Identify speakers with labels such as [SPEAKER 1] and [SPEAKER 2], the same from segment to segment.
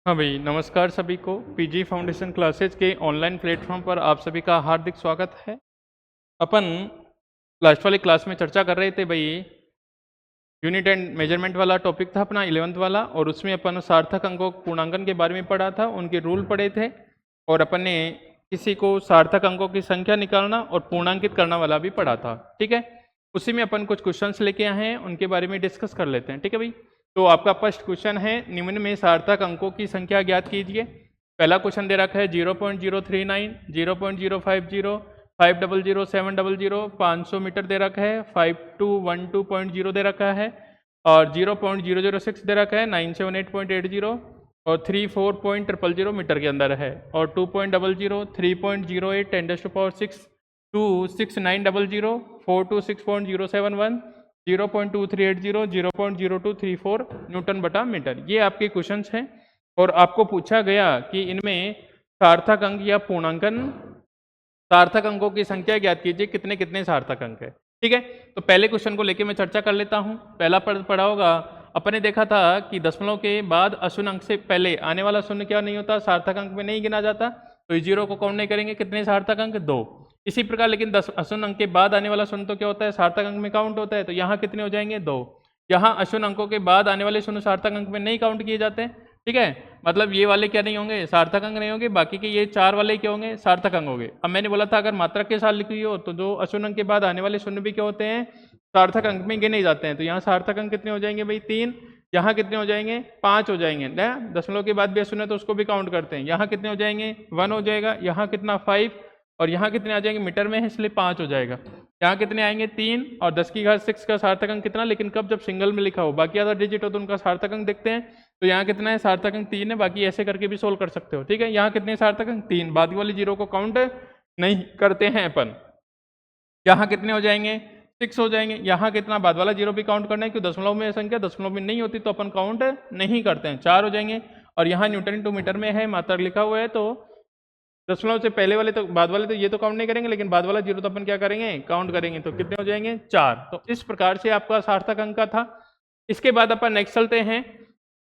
[SPEAKER 1] हाँ भाई, नमस्कार सभी को। पीजी फाउंडेशन क्लासेज के ऑनलाइन प्लेटफॉर्म पर आप सभी का हार्दिक स्वागत है। अपन लास्ट वाली क्लास में चर्चा कर रहे थे भाई, यूनिट एंड मेजरमेंट वाला टॉपिक था अपना 11th वाला, और उसमें अपन सार्थक अंकों पूर्णांकन के बारे में पढ़ा था, उनके रूल पढ़े थे, और अपन ने किसी को सार्थक अंकों की संख्या निकालना और पूर्णांकित करना वाला भी पढ़ा था। ठीक है, उसी में अपन कुछ क्वेश्चंस लेके आए हैं, उनके बारे में डिस्कस कर लेते हैं। ठीक है भाई, तो आपका फर्स्ट क्वेश्चन है, निम्न में सार्थक अंकों की संख्या ज्ञात कीजिए। पहला क्वेश्चन दे रखा है 0.039, 0.050, 500, 700, 500 मीटर दे रखा है, 5212.0 दे रखा है, और 0.006 दे रखा है, 978.80, और 34.000 मीटर के अंदर है, और 2.00, 3.08 10⁶, 2 6900, 426.071, 0.2380, 0.0234 न्यूटन बटा मीटर। ये आपके क्वेश्चंस हैं, और आपको पूछा गया कि इनमें सार्थक अंक या पूर्णांकन सार्थक अंकों की संख्या ज्ञात कीजिए, कितने कितने सार्थक अंक है। ठीक है, तो पहले क्वेश्चन को लेके मैं चर्चा कर लेता हूं। पहला पढ़ा होगा, अपन ने देखा था कि दशमलव के बाद अशून्य अंक से पहले आने वाला शून्य क्या नहीं होता, सार्थक अंक में नहीं गिना जाता, तो इस जीरो को काउंट नहीं करेंगे। कितने सार्थक अंक? 2। इसी प्रकार लेकिन अशून्य अंक के बाद आने वाला शून्य तो क्या होता है, सार्थक अंक में काउंट होता है, तो यहाँ कितने हो जाएंगे? 2। यहाँ अशून्य अंकों के बाद आने वाले शून्य सार्थक अंक में नहीं काउंट किए जाते हैं। ठीक है, मतलब ये वाले क्या नहीं होंगे, सार्थक अंक नहीं होंगे, बाकी के ये 4 वाले क्या होंगे, सार्थक अंक होंगे। अब मैंने बोला था अगर मात्रक के साथ लिखी हो तो जो अशून्य अंक के बाद आने वाले शून्य भी क्या होते हैं, सार्थक अंक में गिने जाते हैं। तो यहाँ सार्थक अंक कितने हो जाएंगे भाई? 3। यहाँ कितने हो जाएंगे? 5 हो जाएंगे ना। दशमलव के बाद भी अशून्य तो उसको भी काउंट करते हैं। यहाँ कितने हो जाएंगे? 1 हो जाएगा। यहाँ कितना? 5, और यहाँ कितने आ जाएंगे, मीटर में है इसलिए 5 हो जाएगा। यहाँ कितने आएंगे? 3, और 10 की घात 6 का सार्थक अंक कितना, लेकिन कब, जब सिंगल में लिखा हो, बाकी अदर डिजिट हो तो उनका सार्थक अंक देखते हैं। तो यहाँ कितना है, सार्थक अंक 3 है। बाकी ऐसे करके भी सोल्व कर सकते हो। ठीक है, यहाँ कितने सार्थक अंक? 3। बाकी वाली जीरो को काउंट नहीं करते हैं अपन। यहाँ कितने हो जाएंगे? 6 हो जाएंगे। यहाँ कितना, बाद वाला जीरो भी काउंट करना है, क्योंकि दशमलव में संख्या दशमलव में नहीं होती तो अपन काउंट नहीं करते हैं। 4 हो जाएंगे, और यहाँ न्यूटन टू मीटर में है, मात्रक लिखा हुआ है, तो दशमलव से पहले वाले तो, बाद वाले तो ये तो काउंट नहीं करेंगे, लेकिन बाद वाला जीरो तो अपन क्या करेंगे, काउंट करेंगे। तो कितने हो जाएंगे? 4। तो इस प्रकार से आपका सार्थक अंक का था। इसके बाद अपन नेक्स्ट चलते हैं।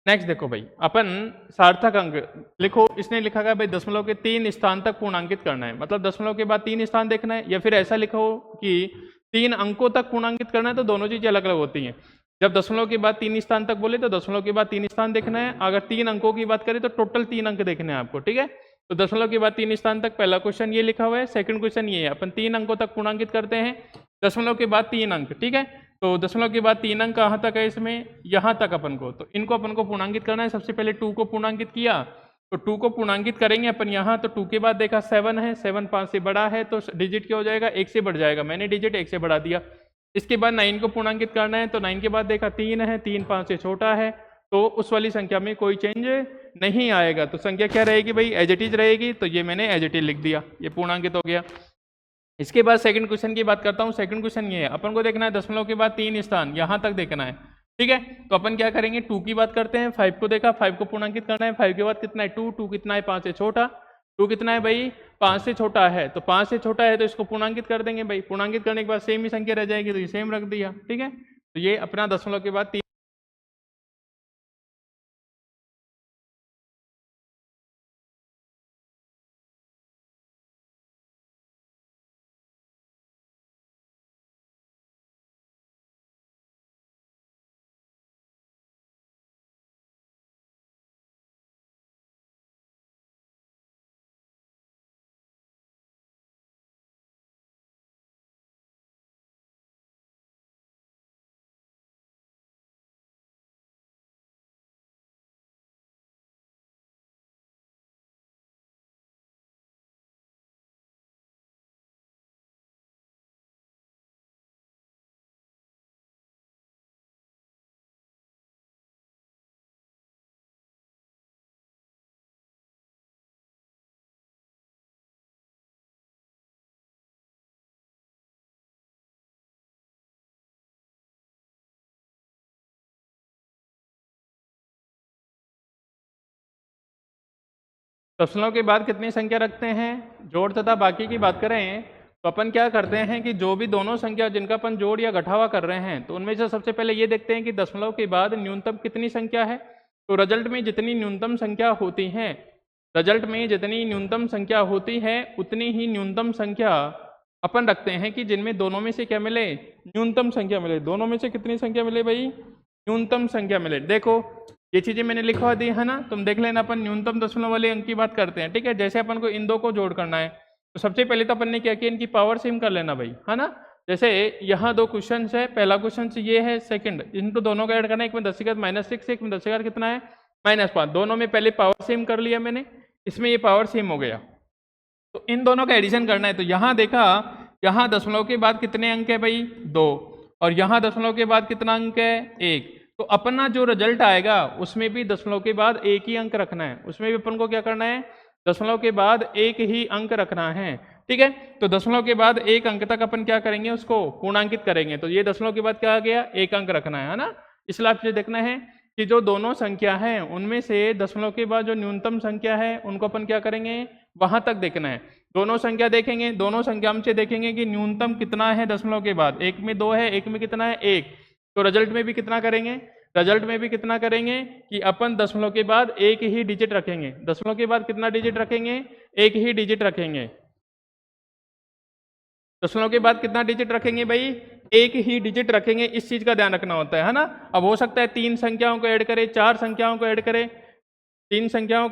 [SPEAKER 1] नेक्स्ट देखो भाई, अपन सार्थक अंक लिखो। इसने लिखा है भाई दशमलव के 3 स्थान तक पूर्णांकित करना है, मतलब दशमलव के बाद 3 स्थान देखना है, या फिर ऐसा लिखो कि 3 अंकों तक पूर्णांकित करना है। तो दोनों चीजें अलग अलग होती हैं। जब दशमलव के बाद 3 स्थान तक बोले तो दशमलव के बाद 3 स्थान देखना है। अगर 3 अंकों की बात करें तो टोटल 3 अंक देखने हैं आपको। ठीक है, तो दशमलव के बाद 3 स्थान तक पहला क्वेश्चन ये लिखा हुआ है। सेकंड क्वेश्चन ये है, अपन 3 अंकों तक पूर्णांकित करते हैं, दशमलव के बाद 3 अंक। ठीक है, तो दशमलव के बाद 3 अंक कहाँ तक है इसमें, यहाँ तक अपन को। तो इनको अपन को पूर्णांकित करना है। सबसे पहले 2 को पूर्णांकित किया, तो 2 को पूर्णांकित करेंगे अपन यहाँ। तो 2 के बाद देखा 7 है, 7 5 से बड़ा है, तो डिजिट क्या हो जाएगा, 1 से बढ़ जाएगा। मैंने डिजिट 1 से बढ़ा दिया। इसके बाद 9 को पूर्णांकित करना है, तो 9 के बाद देखा 3 है, 3 5 से छोटा है, तो उस वाली संख्या में कोई चेंज नहीं आएगा। तो संख्या क्या रहेगी भाई, एज इट इज रहेगी। तो ये मैंने एज इट इज लिख दिया, ये पूर्णांकित हो गया। इसके बाद सेकंड क्वेश्चन की बात करता हूँ। सेकंड क्वेश्चन ये है, अपन को देखना है दशमलव के बाद 3 स्थान, यहाँ तक देखना है। ठीक है, तो अपन क्या करेंगे, 2 की बात करते हैं। 5 को देखा, 5 को पूर्णांकित करना है। 5 के बाद कितना है, 2 कितना है, 5 से छोटा। 2 कितना है भाई, 5 से छोटा है, तो 5 से छोटा है तो इसको पूर्णांकित कर देंगे भाई। पूर्णांकित करने के बाद सेम ही संख्या रह जाएगी, तो ये सेम रख दिया। ठीक है, तो ये अपना दशमलव के बाद 3। दशमलव के बाद कितनी संख्या रखते हैं, जोड़ तथा बाकी की बात करें तो अपन क्या करते हैं कि जो भी दोनों संख्या जिनका अपन जोड़ या घटावा कर रहे हैं, तो उनमें से सबसे पहले ये देखते हैं कि दशमलव के बाद न्यूनतम कितनी संख्या है। तो रिजल्ट में जितनी न्यूनतम संख्या होती है, रिजल्ट में जितनी न्यूनतम संख्या होती है उतनी ही न्यूनतम संख्या अपन रखते हैं कि जिनमें दोनों में से क्या मिले, न्यूनतम संख्या मिले। दोनों में से कितनी संख्या मिले भाई, न्यूनतम संख्या मिले। देखो ये चीजें मैंने लिखवा दी है ना, तुम देख लेना। अपन न्यूनतम दशमलव वाले अंक की बात करते हैं, ठीक है। जैसे अपन को इन दो को जोड़ करना है तो सबसे पहले तो अपन ने क्या किया, इनकी पावर सेम कर लेना भाई, है ना। जैसे यहाँ दो क्वेश्चन है, पहला क्वेश्चन ये है, सेकंड, इनको दोनों का ऐड करना है। एक में 10 की घात -6, एक में 10 की घात कितना है -5। दोनों में पहले पावर सेम कर लिया मैंने, इसमें ये पावर सेम हो गया। तो इन दोनों का एडिशन करना है। तो यहाँ देखा, यहाँ दशमलव के बाद कितने अंक है भाई 2, और यहाँ दशमलव के बाद कितना अंक है 1। तो अपना जो रिजल्ट आएगा उसमें भी दशमलव के बाद एक ही अंक रखना है, उसमें भी अपन को क्या करना है, दशमलव के बाद एक ही अंक रखना है, ठीक है। तो दशमलव के बाद एक अंक तक अपन क्या करेंगे, उसको पूर्णांकित करेंगे। तो ये दशमलव के बाद क्या आ गया, एक अंक रखना है ना। इसलिए आपसे देखना है कि जो दोनों संख्या है उनमें से दशमलव के बाद जो न्यूनतम संख्या है उनको अपन क्या करेंगे, वहां तक देखना है। दोनों संख्या देखेंगे, दोनों संख्या से देखेंगे कि न्यूनतम कितना है दशमलव के बाद। एक में 2 है, एक में कितना है 1। तो रिजल्ट में भी कितना करेंगे, रिजल्ट में भी कितना करेंगे कि अपन दशमलव के बाद एक ही डिजिट रखेंगे। दशमलव के बाद कितना डिजिट रखेंगे, एक ही डिजिट रखेंगे। दशमलव के बाद कितना डिजिट रखेंगे भाई, एक ही डिजिट रखेंगे। इस चीज का ध्यान रखना होता है ना। अब हो सकता है 3 संख्याओं को ऐड करें, 4 संख्याओं को ऐड करें, 3 संख्याओं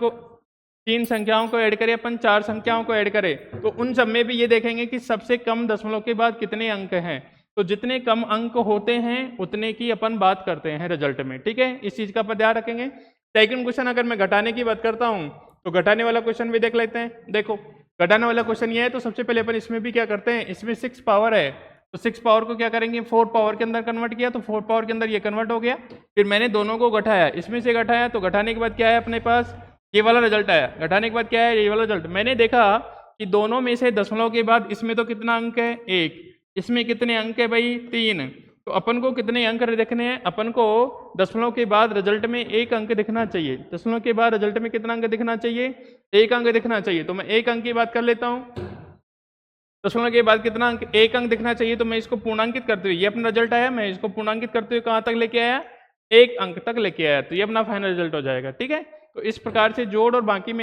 [SPEAKER 1] को ऐड करें अपन, 4 संख्याओं को ऐड करें, तो उन सब में भी ये देखेंगे कि सबसे कम दशमलव के बाद कितने अंक हैं। तो जितने कम अंक होते हैं उतने की अपन बात करते हैं रिजल्ट में, ठीक है। इस चीज का अपन ध्यान रखेंगे। सेकंड क्वेश्चन अगर मैं घटाने की बात करता हूं तो घटाने वाला क्वेश्चन भी देख लेते हैं। देखो घटाने वाला क्वेश्चन ये है, तो सबसे पहले अपन इसमें भी क्या करते हैं, इसमें 6 पावर है तो 6 पावर को क्या करेंगे, 4 पावर के अंदर कन्वर्ट किया, तो 4 पावर के अंदर ये कन्वर्ट हो गया। फिर मैंने दोनों को घटाया, इसमें से घटाया, तो घटाने के बाद क्या है अपने पास, ये वाला रिजल्ट आया। घटाने के बाद क्या है, ये वाला रिजल्ट। मैंने देखा कि दोनों में से दशमलव के बाद इसमें तो कितना अंक है 1, इसमें कितने अंक है भाई 3। तो अपन को कितने अंक देखने हैं, अपन को दशमलव के बाद रिजल्ट में एक अंक दिखना चाहिए। दशमलव के बाद रिजल्ट में कितना अंक दिखना चाहिए, एक अंक दिखना चाहिए। तो मैं एक अंक की बात कर लेता हूं। दशमलव के बाद कितना अंक, एक अंक दिखना चाहिए। तो मैं इसको पूर्णांकित करते हुए, ये अपना रिजल्ट आया, मैं इसको पूर्णांकित करते हुए कहां तक लेके आया, एक अंक तक लेके आया। तो ये अपना फाइनल रिजल्ट हो जाएगा, ठीक है। तो इस प्रकार से जोड़ और बाकी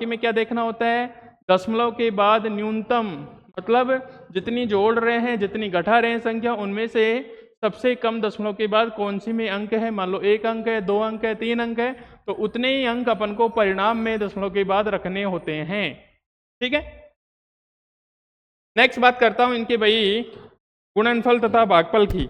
[SPEAKER 1] में क्या देखना होता है, दशमलव के बाद न्यूनतम, मतलब जितनी जोड़ रहे हैं, जितनी घटा रहे हैं संख्या, उनमें से सबसे कम दशमलव के बाद कौन सी में अंक है। मान लो 1 अंक है, 2 अंक है, 3 अंक है, तो उतने ही अंक अपन को परिणाम में दशमलव के बाद रखने होते हैं, ठीक है। नेक्स्ट बात करता हूं इनके भाई गुणनफल तथा भागफल की।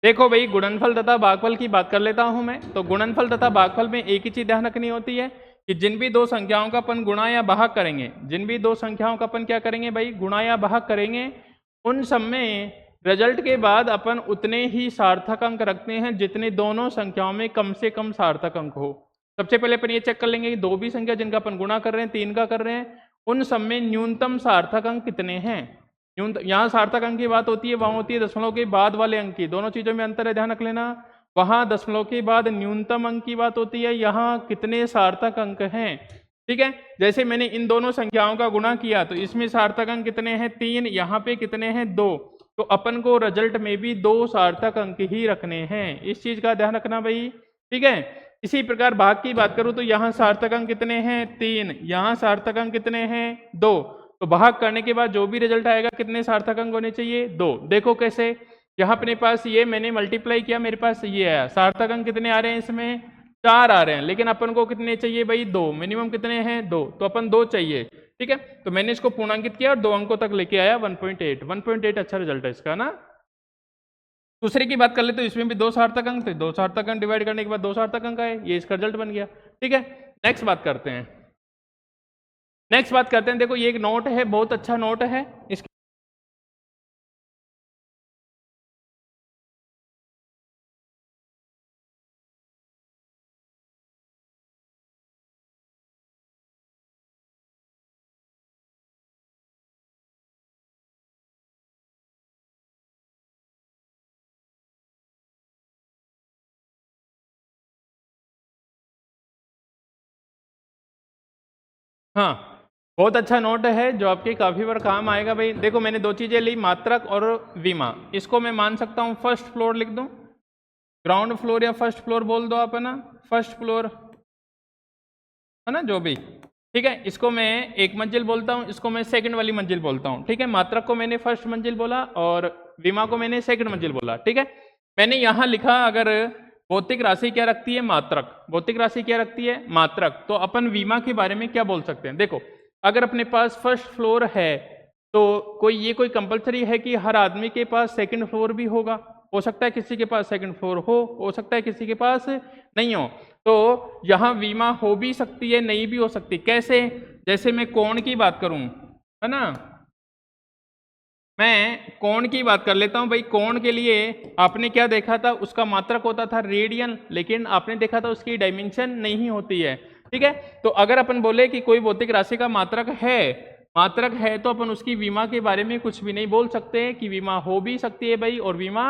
[SPEAKER 1] देखो भाई गुणनफल तथा भागफल की बात कर लेता हूं मैं। तो गुणनफल तथा भागफल में एक ही चीज ध्यान रखनी होती है कि जिन भी दो संख्याओं का अपन गुणा या भाग करेंगे, जिन भी दो संख्याओं का अपन क्या करेंगे भाई, गुणा या भाग करेंगे, उन सब में रिजल्ट के बाद अपन उतने ही सार्थक अंक रखते हैं जितने दोनों संख्याओं में कम से कम सार्थक अंक हो। सबसे पहले अपन ये चेक कर लेंगे कि दो भी संख्या जिनका अपन गुणा कर रहे हैं, 3 का कर रहे हैं, उन सब में न्यूनतम सार्थक अंक कितने हैं। यहाँ सार्थक अंक की बात होती है, वहां होती है दशमलव के बाद वाले अंक की। दोनों चीजों में अंतर है, ध्यान रख लेना। वहां दशमलव के बाद न्यूनतम अंक की बात होती है, यहाँ कितने सार्थक अंक हैं, ठीक है। जैसे मैंने इन दोनों संख्याओं का गुणा किया तो इसमें सार्थक अंक कितने हैं 3, यहाँ पे कितने हैं 2। तो अपन को रिजल्ट में भी 2 सार्थक अंक ही रखने हैं, इस चीज का ध्यान रखना भाई, ठीक है। इसी प्रकार भाग की बात करूं तो यहाँ सार्थक अंक कितने हैं 3, यहाँ सार्थक अंक कितने हैं 2। तो भाग करने के बाद जो भी रिजल्ट आएगा कितने सार्थक अंक होने चाहिए 2। देखो कैसे, यहाँ अपने पास ये मैंने मल्टीप्लाई किया, मेरे पास ये आया, सार्थक अंक कितने आ रहे हैं इसमें 4 आ रहे हैं, लेकिन अपन को कितने चाहिए भाई 2, मिनिमम कितने हैं 2, तो अपन 2 चाहिए, ठीक है। तो मैंने इसको पूर्णांकित किया और 2 अंकों तक लेके आया 1.8। 1.8 अच्छा रिजल्ट है इसका ना। दूसरे की बात कर ले तो इसमें भी 2 सार्थक अंक थे, 2 सार्थक अंक डिवाइड करने के बाद 2 सार्थक अंक आए, ये इसका रिजल्ट बन गया, ठीक है। नेक्स्ट बात करते हैं, देखो ये एक नोट है, बहुत अच्छा नोट है। इसके हाँ, बहुत अच्छा नोट है जो आपके काफ़ी बार काम आएगा भाई। देखो मैंने दो चीज़ें ली, मात्रक और विमा। इसको मैं मान सकता हूँ फर्स्ट फ्लोर लिख दूँ, ग्राउंड फ्लोर या फर्स्ट फ्लोर बोल दो आप, है ना, फर्स्ट फ्लोर, है ना, जो भी, ठीक है। इसको मैं एक मंजिल बोलता हूँ, इसको मैं सेकंड वाली मंजिल बोलता हूँ, ठीक है। मात्रक को मैंने फर्स्ट मंजिल बोला और विमा को मैंने सेकंड मंजिल बोला, ठीक है। मैंने यहाँ लिखा अगर भौतिक राशि क्या रखती है, मात्रक, भौतिक राशि क्या रखती है, मात्रक, तो अपन विमा के बारे में क्या बोल सकते हैं। देखो अगर अपने पास फर्स्ट फ्लोर है तो कोई कंपलसरी है कि हर आदमी के पास सेकंड फ्लोर भी होगा? हो सकता है किसी के पास सेकंड फ्लोर हो सकता है किसी के पास नहीं हो। तो यहाँ बीमा हो भी सकती है, नहीं भी हो सकती। कैसे? जैसे मैं कोण की बात करूं, है ना, मैं कोण की बात कर लेता हूं भाई। कोण के लिए आपने क्या देखा था, उसका मात्रक होता था रेडियन, लेकिन आपने देखा था उसकी डायमेंशन नहीं होती है, ठीक है। तो अगर अपन बोले कि कोई भौतिक राशि का मात्रक है तो अपन उसकी विमा के बारे में कुछ भी नहीं बोल सकते कि विमा हो भी सकती है भाई और विमा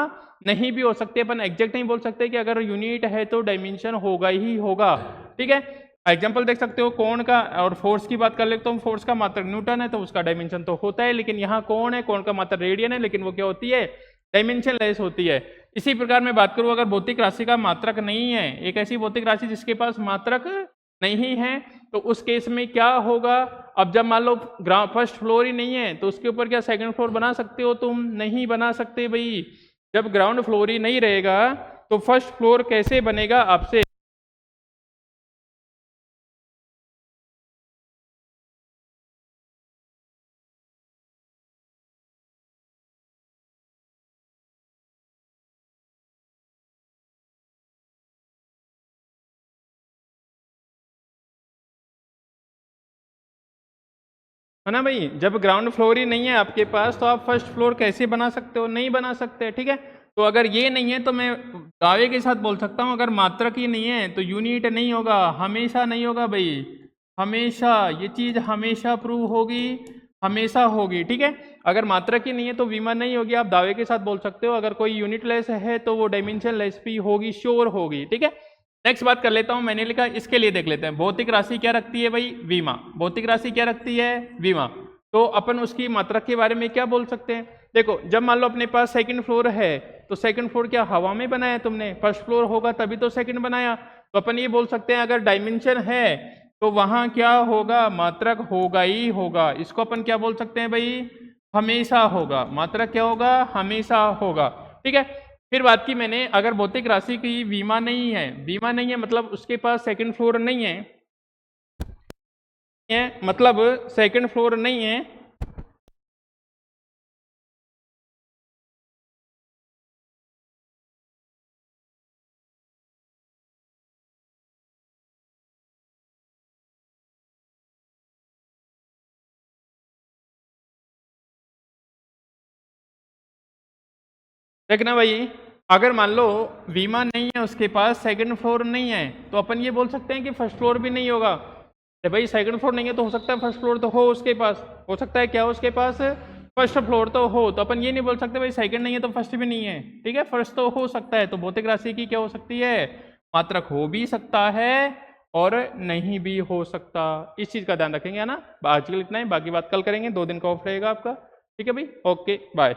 [SPEAKER 1] नहीं भी हो सकती है। अपन एग्जैक्ट नहीं बोल सकते कि अगर यूनिट है तो डायमेंशन होगा ही होगा, ठीक है। एग्जाम्पल देख सकते हो कोण का, और फोर्स की बात कर ले तो फोर्स का मात्रक न्यूटन है तो उसका डायमेंशन तो होता है, लेकिन यहाँ कोण है, कोण का मात्रक रेडियन है, लेकिन वो क्या होती है, डायमेंशन लेस होती है। इसी प्रकार मैं बात करूँ अगर भौतिक राशि का मात्रक नहीं है, एक ऐसी भौतिक राशि जिसके पास मात्रक नहीं है, तो उस केस में क्या होगा। अब जब मान लो फर्स्ट फ्लोर ही नहीं है तो उसके ऊपर क्या सेकंड फ्लोर बना सकते हो तुम? नहीं बना सकते भाई। जब ग्राउंड फ्लोर ही नहीं रहेगा तो फर्स्ट फ्लोर कैसे बनेगा आपसे? है ना भाई, जब ग्राउंड फ्लोर ही नहीं है आपके पास तो आप फर्स्ट फ्लोर कैसे बना सकते हो? नहीं बना सकते, ठीक है। तो अगर ये नहीं है तो मैं दावे के साथ बोल सकता हूँ अगर मात्रक ही नहीं है तो यूनिट नहीं होगा, हमेशा नहीं होगा भाई, हमेशा ये चीज हमेशा प्रूव होगी, हमेशा होगी, ठीक है। अगर मात्रक ही नहीं है तो विमा नहीं होगी, आप दावे के साथ बोल सकते हो। अगर कोई यूनिट लेस है तो वो डायमेंशन लेस भी होगी, श्योर होगी, ठीक है। नेक्स्ट बात कर लेता हूं, मैंने लिखा इसके लिए देख लेते हैं। भौतिक राशि क्या रखती है भाई? बीमा। भौतिक राशि क्या रखती है? बीमा। तो अपन उसकी मात्रक के बारे में क्या बोल सकते हैं? देखो जब मान लो अपने पास सेकंड फ्लोर है तो सेकंड फ्लोर क्या हवा में बनाया तुमने? फर्स्ट फ्लोर होगा तभी तो सेकंड बनाया। तो अपन ये बोल सकते हैं अगर डायमेंशन है तो वहां क्या होगा, मात्रक होगा ही होगा। इसको अपन क्या बोल सकते हैं भाई? हमेशा होगा। मात्रक क्या होगा? हमेशा होगा, ठीक है। फिर बात की मैंने अगर भौतिक राशि की बीमा नहीं है, बीमा नहीं है मतलब उसके पास सेकंड फ्लोर नहीं है मतलब सेकंड फ्लोर नहीं है, देखना भाई। अगर मान लो बीमा नहीं है उसके पास, सेकंड फ्लोर नहीं है, तो अपन ये बोल सकते हैं कि फर्स्ट फ्लोर भी नहीं होगा। तो भाई सेकंड फ्लोर नहीं है तो हो सकता है फर्स्ट फ्लोर तो हो उसके पास, हो सकता है क्या हो उसके पास, फर्स्ट फ्लोर तो हो। तो अपन ये नहीं बोल सकते भाई सेकंड नहीं है तो फर्स्ट भी नहीं है, ठीक है। फर्स्ट तो हो सकता है। तो भौतिक राशि की क्या हो सकती है? मात्रक हो भी सकता है और नहीं भी हो सकता। इस चीज का ध्यान रखेंगे, है ना। आज के लिए इतना ही, बाकी बात कल करेंगे। 2 दिन का ऑफ रहेगा आपका, ठीक है भाई। Okay bye.